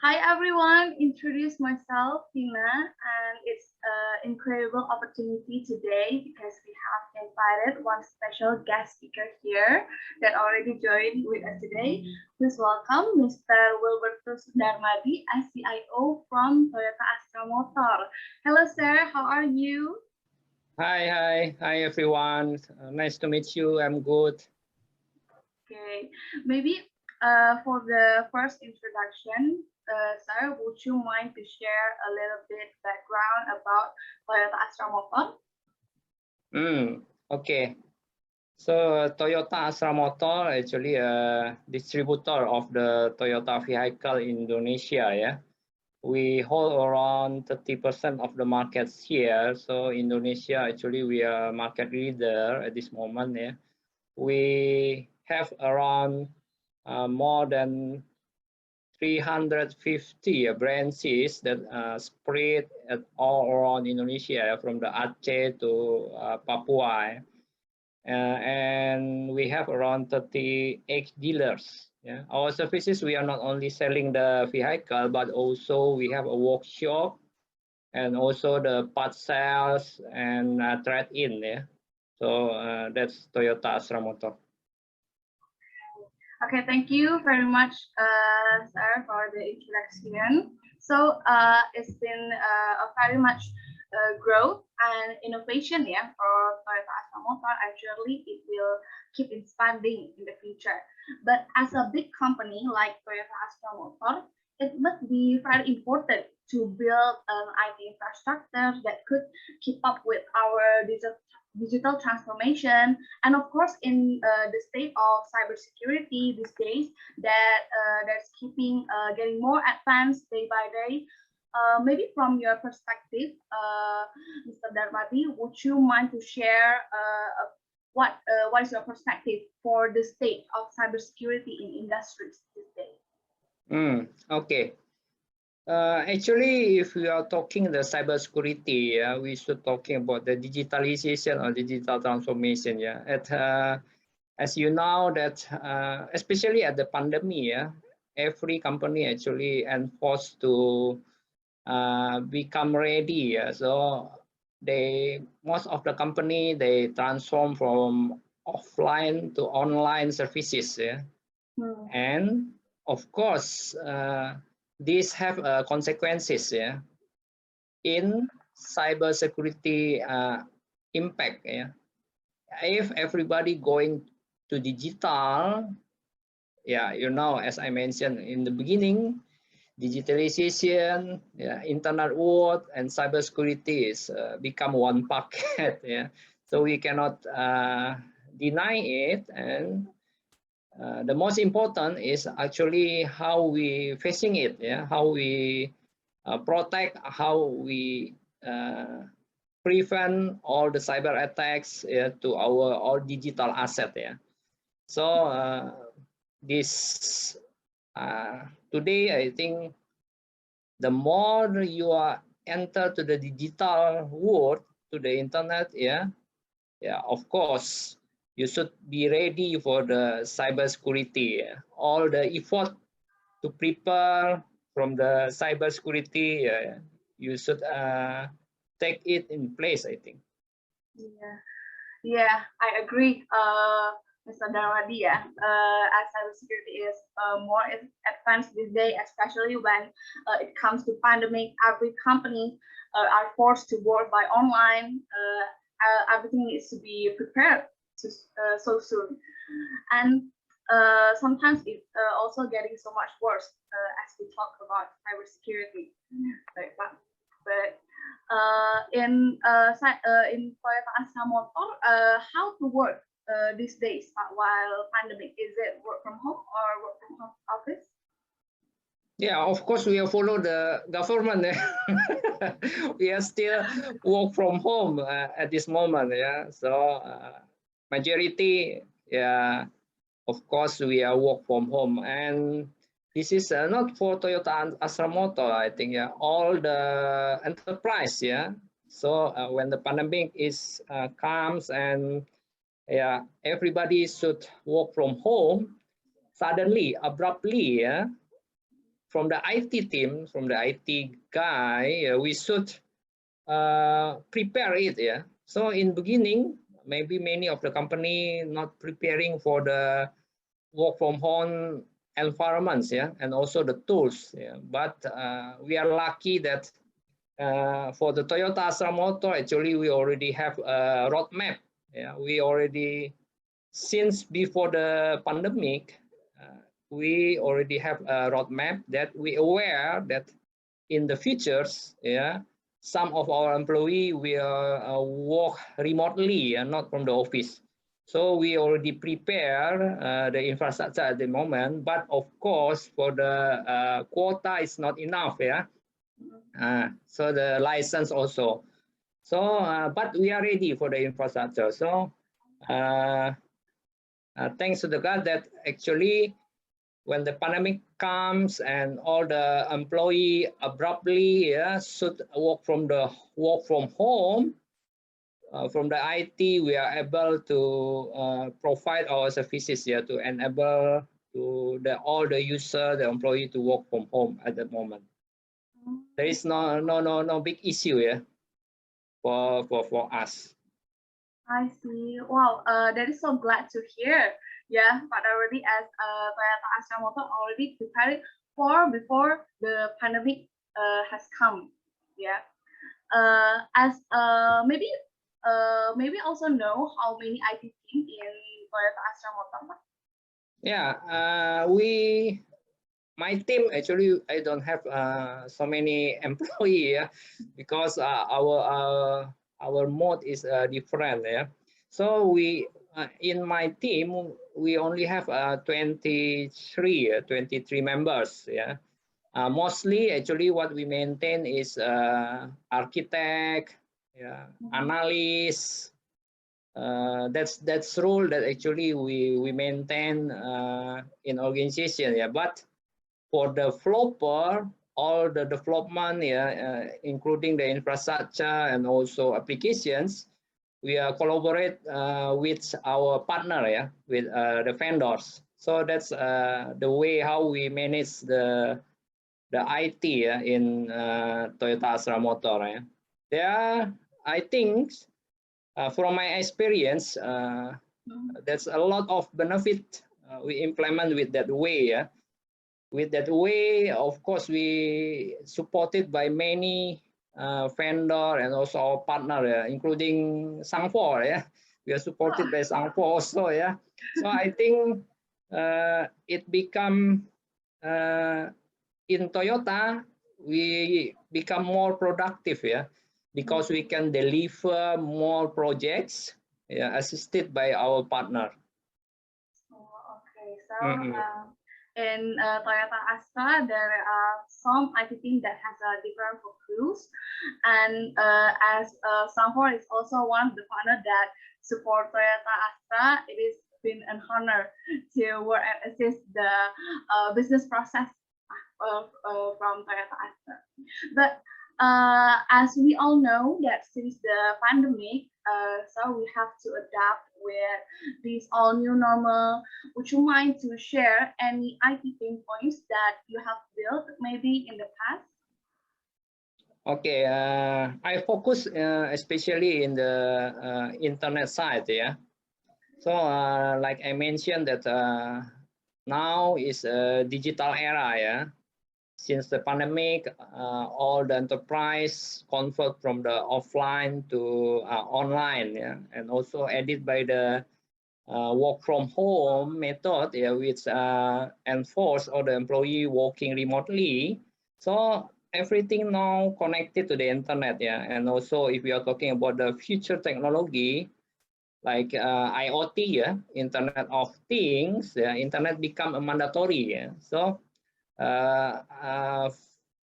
Hi everyone, introduce myself, Tina, and it's an incredible opportunity today because we have invited one special guest speaker here that already joined with us today. Please welcome Mr. Wilbertus Darmadi, SCIO from Toyota Astra Motor. Hello sir, how are you? Hi everyone. Nice to meet you. I'm good. Okay, maybe for the first introduction, sir, would you mind to share a little bit background about Toyota Astra Motor? Okay. So Toyota Astra Motor actually a distributor of the Toyota vehicle in Indonesia. Yeah, we hold around 30% of the markets here. So Indonesia actually we are market leader at this moment. Yeah, we have around more than 350 branches that spread all around Indonesia from the Aceh to Papua. And we have around 38 dealers. Yeah. Our services, we are not only selling the vehicle, but also we have a workshop and also the part sales and trade-in. Yeah. So that's Toyota Astra Motor. Okay, thank you very much, sir, for the introduction. So it's been a very much growth and innovation, yeah, for Toyota Astra Motor. Actually, it will keep expanding in the future. But as a big company like Toyota Astra Motor, it must be very important to build an IT infrastructure that could keep up with our digital transformation, and of course in the state of cybersecurity these days that's keeping getting more advanced day by day. Maybe from your perspective, Mr. Darmadi, would you mind to share what is your perspective for the state of cybersecurity in industries these days? Okay. Actually, if we are talking the cybersecurity, we should talking about the digitalization or digital transformation. Yeah, as you know that especially at the pandemic, every company actually enforced to become ready. So most of the company they transform from offline to online services. Yeah, and of course. These have consequences, yeah, in cybersecurity impact. Yeah, if everybody going to digital, yeah, as I mentioned in the beginning, digitalization, yeah, internet world, and cybersecurity is become one packet. Yeah, so we cannot deny it, and the most important is actually how we facing it, yeah, how we protect, how we prevent all the cyber attacks, to our all digital asset. Yeah, so this today I think the more you are enter to the digital world, to the internet, of course you should be ready for the cybersecurity. All the effort to prepare from the cybersecurity, you should take it in place, I think. Yeah, I agree, Mr. Darwadi. Yeah, as cybersecurity is more advanced these days, especially when it comes to pandemic. Every company are forced to work by online. Everything needs to be prepared so soon, and sometimes it's also getting so much worse as we talk about cybersecurity. But in Toyota Astra Motor, how to work these days while pandemic? Is it work from home or work from home office? Yeah, of course we have followed the government. We are still work from home at this moment. Yeah, so majority, yeah, of course we are work from home, and this is not for Toyota Astra Motor. I think, yeah, all the enterprise. Yeah, so when the pandemic is comes, and yeah, everybody should work from home. Suddenly, abruptly, yeah, from the IT team, from the IT guy, we should prepare it. Yeah. So in beginning, maybe many of the company not preparing for the work from home environments, yeah, and also the tools. Yeah. But we are lucky that for the Toyota Astra Motor, actually we already have a roadmap. Yeah, we already since before the pandemic, we already have a roadmap that we aware that in the futures, yeah, some of our employee will work remotely and not from the office. So we already prepare the infrastructure at the moment, but of course for the quota is not enough, yeah. So the license also. So, but we are ready for the infrastructure. So, thanks to the God that actually when the pandemic comes and all the employee abruptly should work from home, from the IT, we are able to provide our services here to enable to all the user, the employee to work from home at the moment. There is no big issue here for us. I see. Wow, that is so glad to hear. Yeah, but already as Toyota Astra Motor already prepared for before the pandemic has come. Yeah. As maybe also know how many IT team in Toyota Astra Motor. Yeah, my team actually I don't have so many employee, yeah, because our mode is different, yeah. So we in my team we only have 23 members, yeah. Mostly actually what we maintain is architect, yeah, analyst. That's role that actually we maintain in organization, yeah. But for the developer, all the development, yeah, including the infrastructure and also applications, we collaborate with our partner, yeah, with the vendors. So that's the way how we manage the IT in Toyota Astra Motor. Yeah. There, I think, from my experience, there's a lot of benefit we implement with that way. Yeah. With that way, of course, we supported by many vendor and also our partner, including Suncor. Yeah, we are supported by Suncor also. Yeah, so I think it become in Toyota we become more productive. Yeah, because we can deliver more projects. Yeah, assisted by our partner. Oh, okay. So in Toyota Astra, there are some IT team that has a different focus, and as Suncor is also one of the partner that support Toyota Astra, it has been an honor to work and assist the business process from Toyota Astra. But as we all know that since the pandemic, so we have to adapt with this all new normal. Would you mind to share any IT pain points that you have built maybe in the past? Okay, I focus especially in the internet side, yeah. So like I mentioned that now is a digital era, yeah. Since the pandemic, all the enterprise convert from the offline to online, yeah, and also added by the work from home method, yeah, which enforce all the employee working remotely. So everything now connected to the internet, yeah, and also if we are talking about the future technology like IoT, yeah, Internet of Things, yeah, internet become a mandatory, yeah. So uh, uh,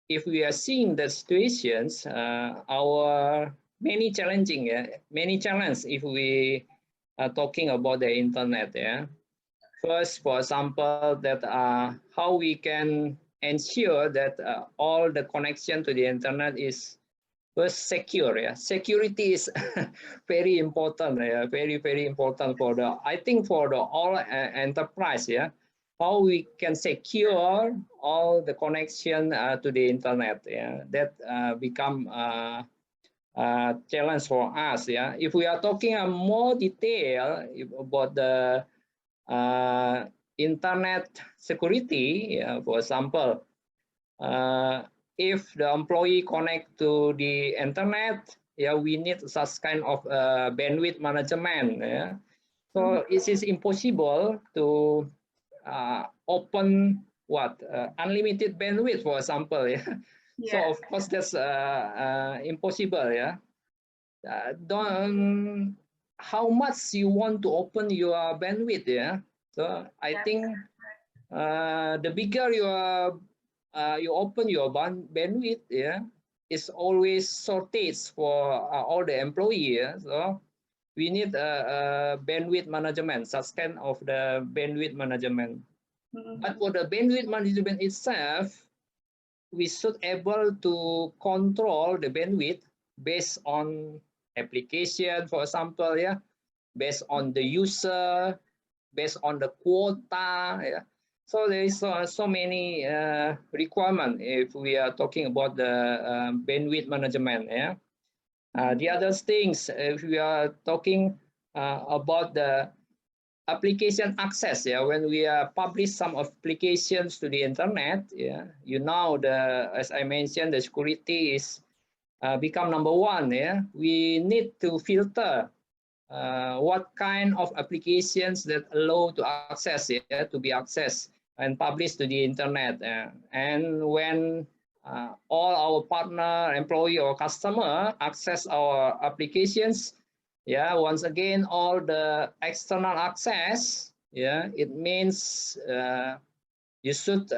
if we are seeing the situations, our many challenging, many challenges if we are talking about the internet. Yeah. First, for example, that how we can ensure that all the connection to the internet is first secure. Yeah. Security is very important. Yeah. Very important for the I think for the all enterprise. Yeah. how we can secure all the connection to the internet. Yeah, that become challenge for us. Yeah, if we are talking more detail about the internet security, for example, if the employee connect to the internet, yeah, we need such kind of bandwidth management. Yeah, so it is impossible to open what unlimited bandwidth, for example. Yeah, so Yes. of course that's impossible. Yeah, don't how much you want to open your bandwidth. Yeah, so I Yes. think the bigger you open your bandwidth, yeah, it's always shortage for all the employee. Yeah? So we need a bandwidth management, such kind of the bandwidth management. But for the bandwidth management itself, we should able to control the bandwidth based on application, for example, yeah, based on the user, based on the quota. Yeah. So there is so many requirement if we are talking about the bandwidth management. Yeah. The other things, if we are talking about the application access, yeah, when we publish some applications to the internet, yeah, you know, the as I mentioned, the security is become number one. Yeah, we need to filter what kind of applications that allow to access, yeah, to be accessed and published to the internet. And when all our partner, employee, or customer access our applications, yeah, once again, all the external access, yeah, it means you should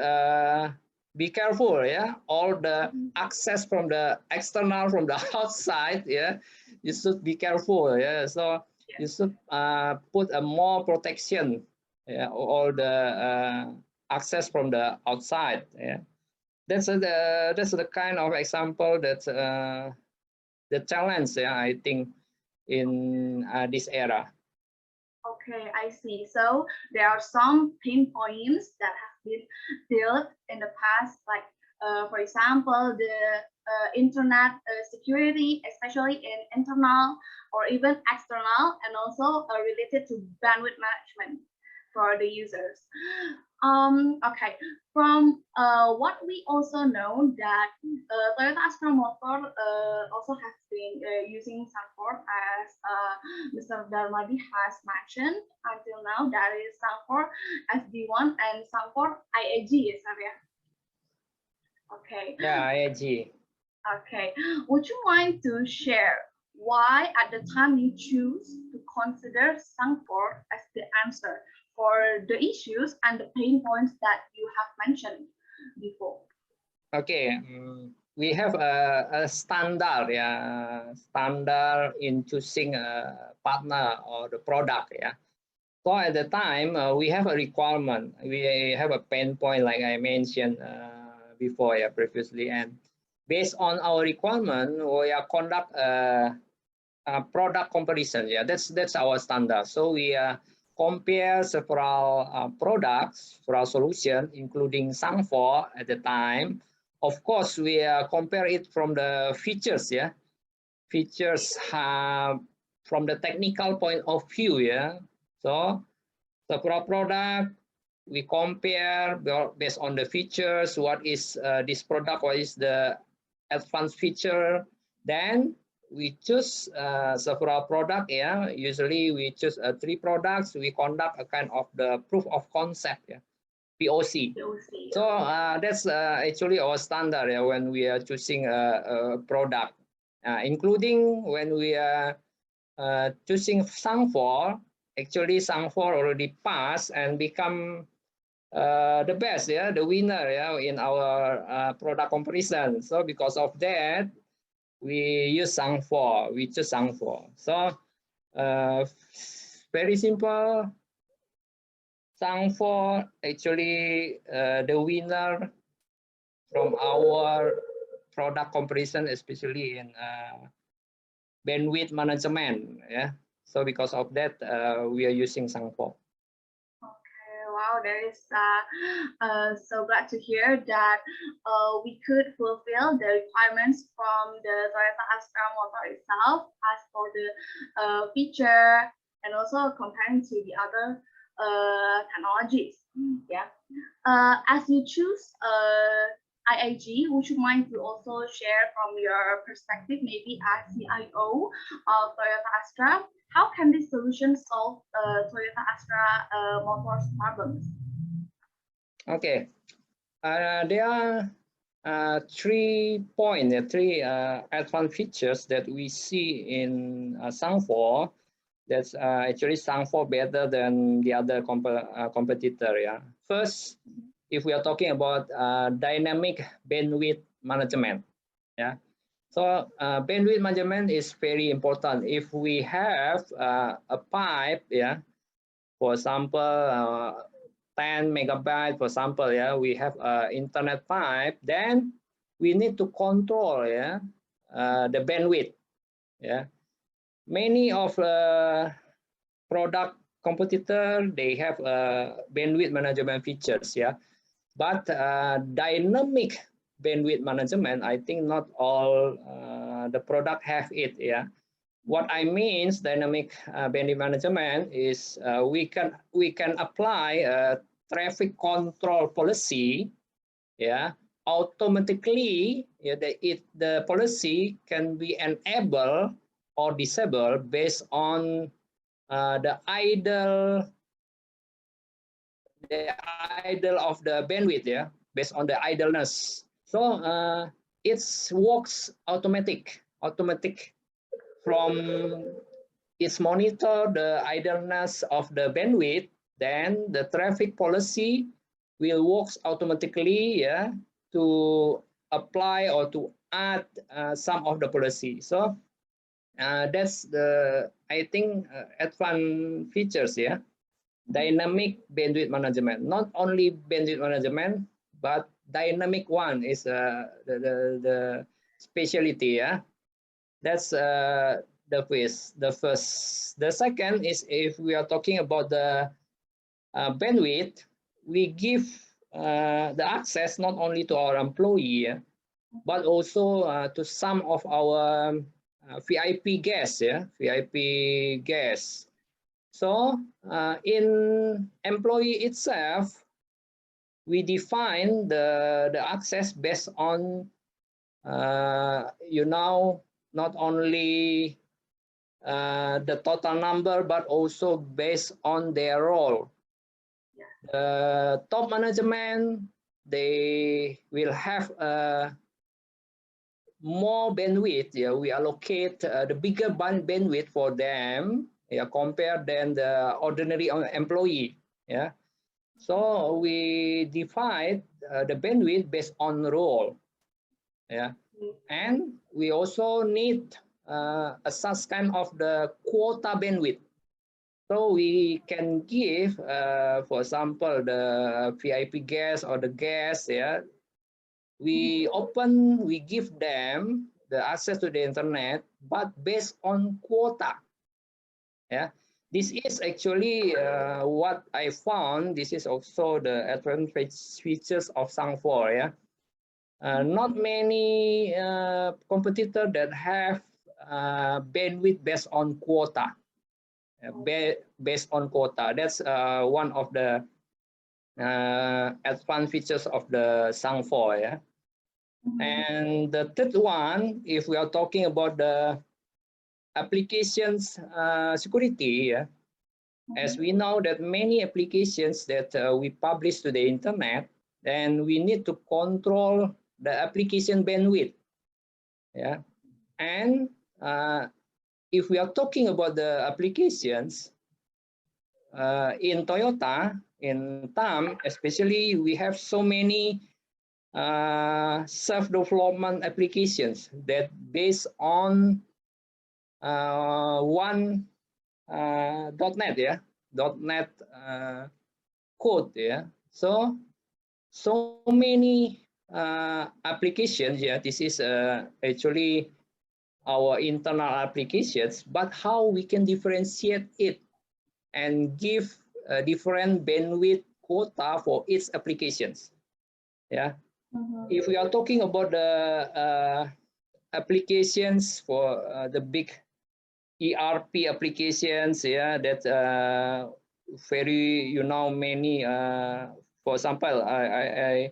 be careful. Yeah, all the access from the external, from the outside, yeah, you should be careful. Yeah, so you should put a more protection, yeah, all the access from the outside. Yeah, that's the kind of example that the challenge, yeah, I think in this era. Okay, I see. So there are some pain points that have been dealt in the past, like for example, the internet security, especially in internal or even external, and also related to bandwidth management for the users. Okay, from what we also know that Toyota Astra Motor also has been using Suncor as Mr. Darmadi has mentioned until now. That is Suncor SD1 and Suncor IAG, is that yeah? Okay. Yeah, IAG. Okay. Would you mind to share why at the time you choose to consider Suncor as the answer for the issues and the pain points that you have mentioned before? Okay, we have a standard, yeah, standard in choosing a partner or the product, yeah. So at the time, we have a requirement, we have a pain point, like I mentioned before, yeah, previously, and based on our requirement, we are conduct a product comparison. Yeah, that's our standard. So we compare several products for our solution, including Suncor at the time. Of course, we compare it from the features, yeah, features from the technical point of view, yeah. So several product we compare based on the features. What is this product? What is the advanced feature? Then we choose several product. Yeah, usually we choose 3 products. We conduct a kind of the proof of concept. Yeah, POC. So that's actually our standard, yeah, when we are choosing a product, including when we are choosing Suncor. Actually, Suncor already passed and become the best, yeah, the winner, yeah, in our product comparison. So because of that, we use Suncor. We choose Suncor. So very simple. Suncor actually the winner from our product comparison, especially in bandwidth management. Yeah. So because of that, we are using Suncor. Okay, wow, that is so glad to hear that we could fulfill the requirements from the Toyota Astra motor itself as for the feature and also comparing to the other technologies. Yeah. As you choose IAG, would you mind to also share from your perspective, maybe as CIO of Toyota Astra, how can this solution solve Toyota Astra motors problems? Okay, there are 3 points, three advanced features that we see in Suncor. That's actually Suncor better than the other competitor. Yeah. First, if we are talking about dynamic bandwidth management, yeah. So bandwidth management is very important. If we have a pipe, yeah, for example, 10 megabyte, for example, yeah, we have internet pipe, then we need to control, yeah, the bandwidth, yeah. Many of product competitor, they have bandwidth management features, yeah, but dynamic bandwidth management, I think not all the product have it, yeah. What I means dynamic bandwidth management is we can apply a traffic control policy, yeah, automatically, yeah, the policy can be enabled or disabled based on the idle of the bandwidth, yeah, based on the idleness. So it works automatic from it's monitor the idleness of the bandwidth, then the traffic policy will works automatically, yeah, to apply or to add some of the policy. So that's the, I think, advanced features, yeah. Dynamic bandwidth management, not only bandwidth management, but dynamic one is the specialty, yeah. That's the first. The second is, if we are talking about the bandwidth, we give the access not only to our employee, but also to some of our VIP guests, yeah, VIP guests. So in employee itself, we define the access based on not only the total number, but also based on their role. Top management, they will have more bandwidth. Yeah, we allocate the bigger bandwidth for them, yeah, compared than the ordinary employee. Yeah, so we divide the bandwidth based on role. Yeah, and we also need a such kind of the quota bandwidth. So we can give, for example, the VIP guests or the guests, yeah, we give them the access to the internet, but based on quota. Yeah, this is actually what I found. This is also the advantage features of Suncor. Yeah, not many competitors that have bandwidth based on quota. Based on quota, that's one of the advanced features of the Suncor. Yeah, and the third one, if we are talking about the applications security, yeah, as we know that many applications that we publish to the internet, then we need to control the application bandwidth. Yeah, and if we are talking about the applications in Toyota, in TAM, especially, we have so many self-development applications that based on one .NET, yeah, .NET code, yeah. So many applications, yeah. This is actually our internal applications, but how we can differentiate it and give different bandwidth quota for its applications. Yeah. If we are talking about the applications for the big ERP applications, yeah, that very many. For example, I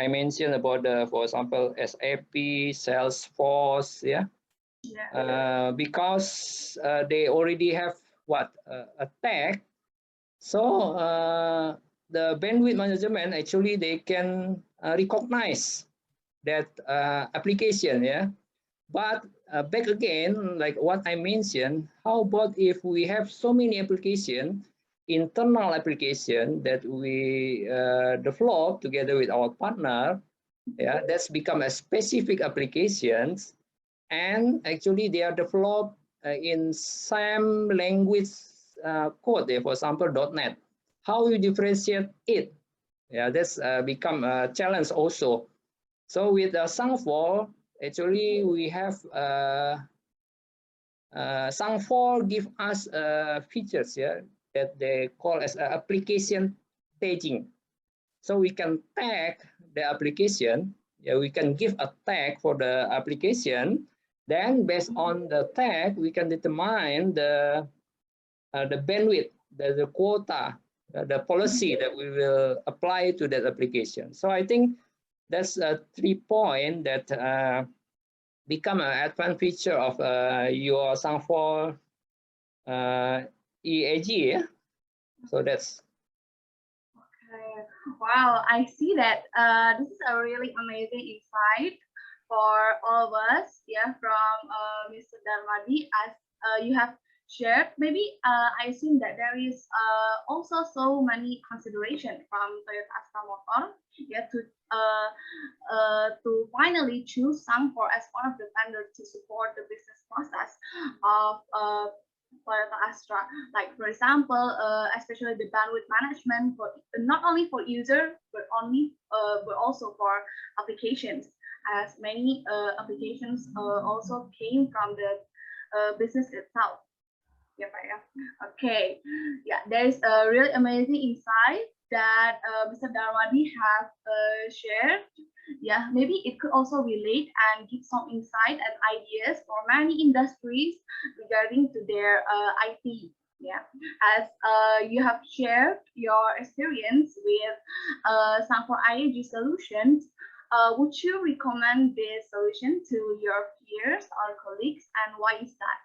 mentioned about for example SAP, Salesforce, yeah. Because they already have what a tag, so the bandwidth management actually they can recognize that application, yeah. But back again, like what I mentioned, how about if we have so many application, internal application that we develop together with our partner, yeah, that's become a specific applications, and actually they are developed in same language code, for example, .NET. How you differentiate it? Yeah, that's become a challenge also. So with Suncor, actually we have Suncor give us features, yeah, that they call as application tagging. So we can tag the application. Yeah, we can give a tag for the application. Then based on the tag, we can determine the bandwidth, the quota, the policy that we will apply to that application. So I think that's 3 points that become an advanced feature of your Suncor EAG. Yeah? So that's. Okay. Wow, I see that this is a really amazing insight for all of us, yeah, from Mr. Darmadi, as you have shared. Maybe I assume that there is also so many consideration from Toyota Astra Motor, yeah, to finally choose Suncor as one of the vendors to support the business process of Toyota Astra. Like for example, especially the bandwidth management for not only for user but also for applications, as many applications also came from the business itself. Yeah, yeah. Okay. Yeah, there is a really amazing insight that Mr. Darwadi have shared. Yeah, maybe it could also relate and give some insight and ideas for many industries regarding to their IT. Yeah, as you have shared your experience with Suncor IAG solutions, would you recommend this solution to your peers or colleagues, and why is that?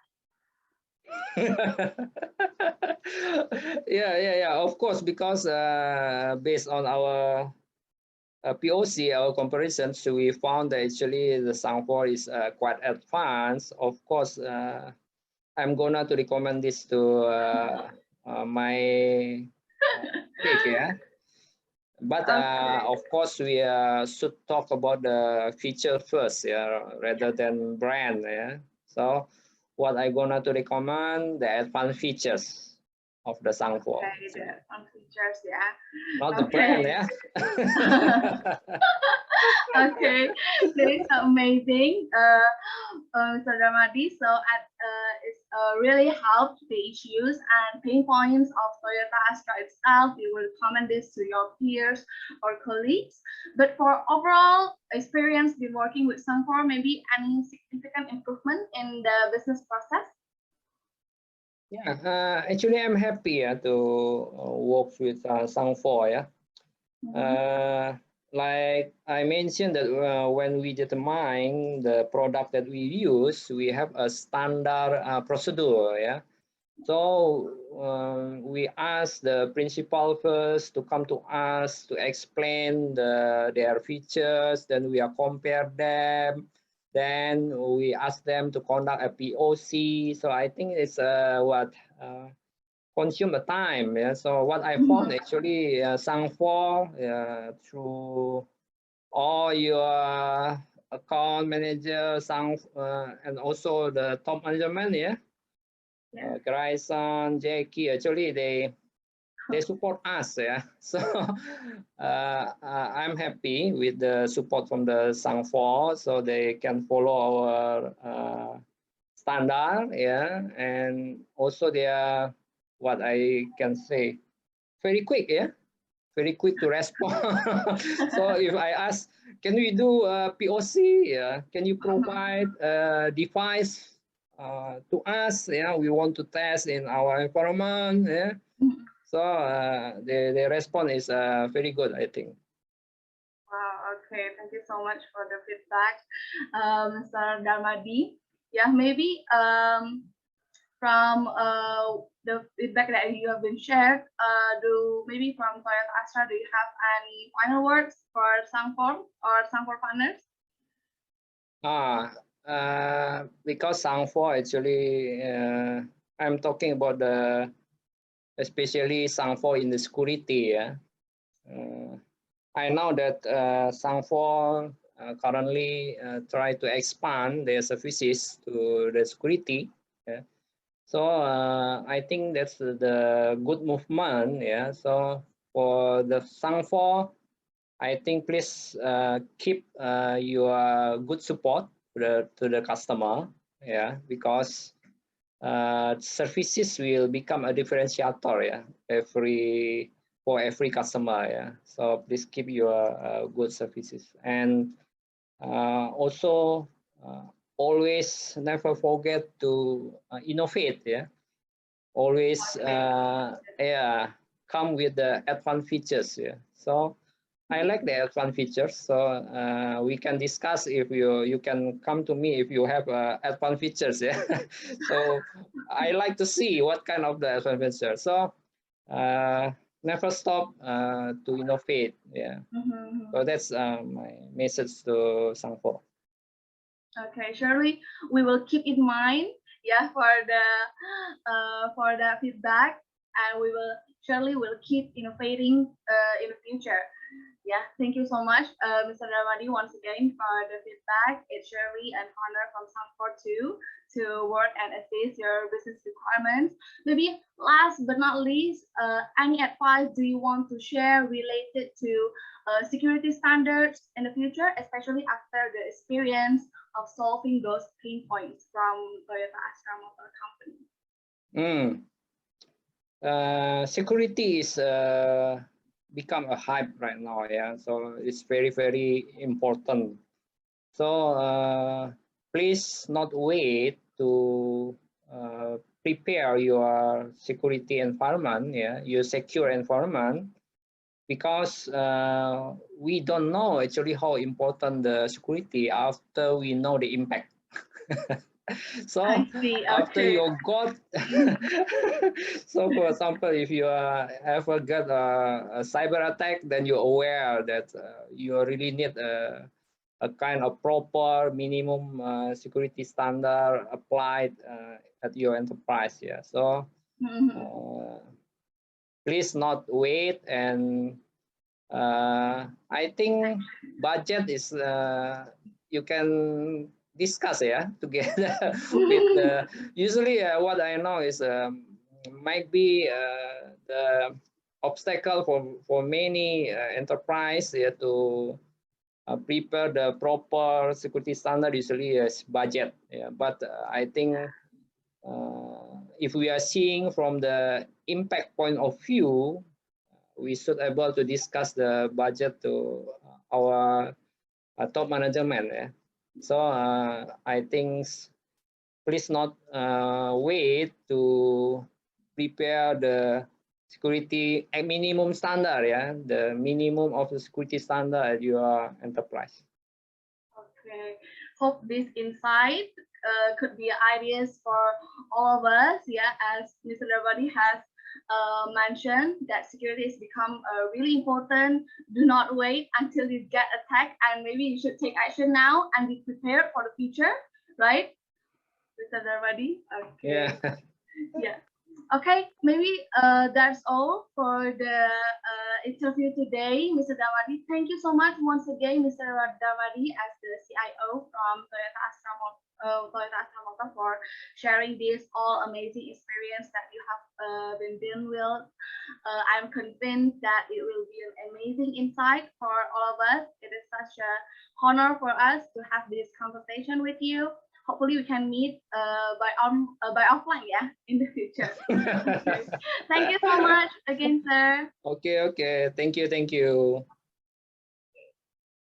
Yeah. Of course, because based on our POC, our comparisons, we found that actually the Suncor is quite advanced. Of course, I'm gonna to recommend this to my colleague, yeah. But of course, we should talk about the feature first, yeah, rather than brand, yeah. So, what I gonna to recommend the advanced features of the Suncor. Okay, the advanced features, yeah. Not the brand, yeah. Okay, that is amazing, Mr. Ramadi. So it's really helped the issues and pain points of Toyota Astra itself. You will comment this to your peers or colleagues. But for overall experience with working with Suncor, maybe any significant improvement in the business process? Yeah, actually, I'm happy to work with Suncor. Yeah. Like I mentioned that when we determine the product that we use, we have a standard procedure. Yeah. So we ask the principal first to come to us to explain their features. Then we compare them. Then we ask them to conduct a POC. So I think it's what consume the time. Yeah. So what I found actually, Suncor through all your account manager, and also the top management. Yeah. Grayson, Jackie, actually they support us. Yeah. So I'm happy with the support from the Suncor, so they can follow our standard. Yeah, and also they are what I can say very quick. Yeah. very quick to respond. So if I ask, can we do a POC? Yeah, can you provide a device to us? Yeah, we want to test in our environment. Yeah. So the response is very good, I think. Wow, okay, thank you so much for the feedback, Mr. Darmadi. Yeah, maybe from the feedback that you have been shared, maybe from Toyota Astra, do you have any final words for Suncor or Suncor partners? Because Suncor actually, I'm talking about especially Suncor in the security. Yeah. I know that Suncor currently try to expand their services to the security. Yeah. So I think that's the good movement. Yeah. So for the Suncor, I think please keep your good support to the customer. Yeah, because services will become a differentiator. Yeah, for every customer. Yeah, so please keep your good services, and also always never forget to innovate. Yeah, always yeah, come with the advanced features. Yeah, so I like the advanced features. So we can discuss if you can come to me if you have advanced features. Yeah, so I like to see what kind of the advanced features. So never stop to innovate. Yeah. So that's my message to Sangpo. Okay, surely we will keep in mind, yeah, for the feedback, and we will surely will keep innovating in the future. Yeah, thank you so much, Mr. Darmadi, once again for the feedback. It's surely an honor from Suncor too to work and assist your business requirements. Maybe last but not least, any advice do you want to share related to security standards in the future, especially after the experience of solving those pain points from Toyota Astra Motor Company? Security is become a hype right now. Yeah, so it's very, very important. So please not wait to prepare your security environment, yeah, your secure environment, because we don't know actually how important the security after we know the impact. So after Okay. you got, so for example, if you ever get a cyber attack, then you're aware that you really need a kind of proper minimum security standard applied at your enterprise. Yeah. So please not wait, and I think budget is you can discuss, yeah, together with usually what I know is might be the obstacle for many enterprise, yeah, to prepare the proper security standard usually is budget. Yeah, but I think if we are seeing from the impact point of view, we should able to discuss the budget to our top management. Yeah. So I think please not wait to prepare the security a minimum standard. Yeah, the minimum of the security standard at your enterprise. Okay, hope this insight could be ideas for all of us. Yeah, as Mr. Darmadi has mentioned, that security has become really important. Do not wait until you get attacked, and maybe you should take action now and be prepared for the future, right, Mr. Darmadi? Okay. Yeah. Yeah. Okay, maybe that's all for the interview today, Mr. Darmadi. Thank you so much once again, Mr. Darmadi, as the CIO from Toyota Astra Motor, for sharing this all amazing experience that you have been dealing with. I'm convinced that it will be an amazing insight for all of us. It is such a honor for us to have this conversation with you. hopefully we can meet by offline, yeah, in the future. Okay. Thank you so much again, sir. Okay, okay. Thank you, thank you.